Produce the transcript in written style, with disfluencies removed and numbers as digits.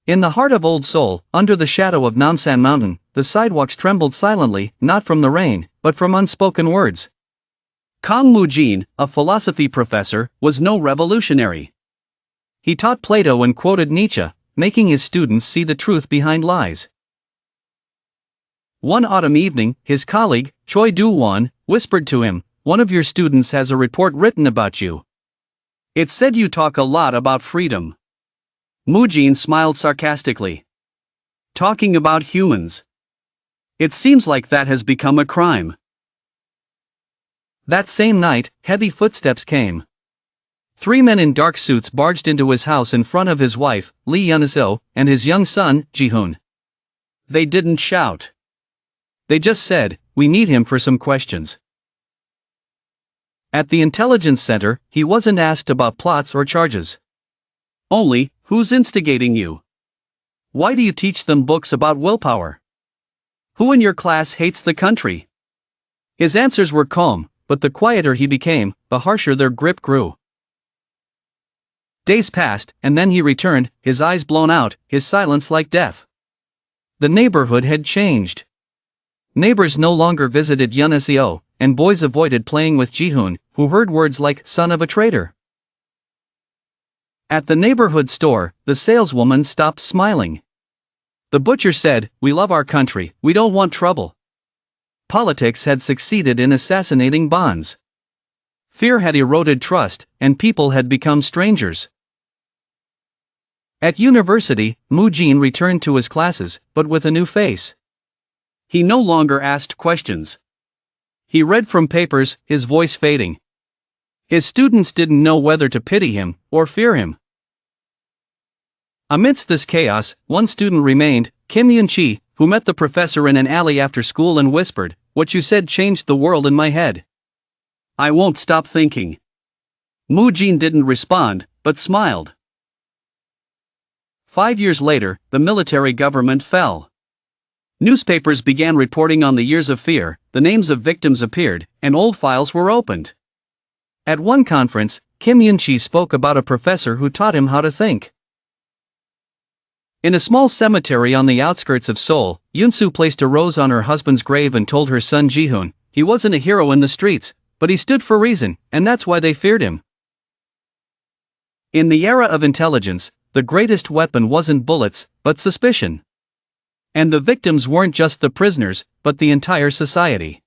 In the heart of Old Seoul, under the shadow of Namsan Mountain, the sidewalks trembled silently, not from the rain, but from unspoken words. Kang Mu-jin, a philosophy professor, was no revolutionary. He taught Plato and quoted Nietzsche, making his students see the truth behind lies. One autumn evening, his colleague, Choi Do-won, whispered to him, "One of your students has a report written about you. It said you talk a lot about freedom." Mu-jin smiled sarcastically. "Talking about humans. It seems like that has become a crime." That same night, heavy footsteps came. 3 men in dark suits barged into his house in front of his wife, Lee Yeon-seo, and his young son, Ji-hoon. They didn't shout. They just said, "We need him for some questions." At the intelligence center, he wasn't asked about plots or charges. Only, "Who's instigating you? Why do you teach them books about willpower? Who in your class hates the country?" His answers were calm, but the quieter he became, the harsher their grip grew. Days passed, and then he returned, his eyes blown out, his silence like death. The neighborhood had changed. Neighbors no longer visited Yeon-seo, and boys avoided playing with Ji-hoon, who heard words like "son of a traitor." At the neighborhood store, the saleswoman stopped smiling. The butcher said, "We love our country, we don't want trouble." Politics had succeeded in assassinating bonds. Fear had eroded trust, and people had become strangers. At university, Mu-jin returned to his classes, but with a new face. He no longer asked questions. He read from papers, his voice fading. His students didn't know whether to pity him or fear him. Amidst this chaos, one student remained, Kim Yun-chi, who met the professor in an alley after school and whispered, "What you said changed the world in my head. I won't stop thinking." Mu-jin didn't respond, but smiled. 5 years later, the military government fell. Newspapers began reporting on the years of fear, the names of victims appeared, and old files were opened. At one conference, Kim Yun-chi spoke about a professor who taught him how to think. In a small cemetery on the outskirts of Seoul, Yoon-soo placed a rose on her husband's grave and told her son Ji-hoon, he wasn't a hero in the streets, but he stood for reason, and that's why they feared him. In the era of intelligence, the greatest weapon wasn't bullets, but suspicion. And the victims weren't just the prisoners, but the entire society.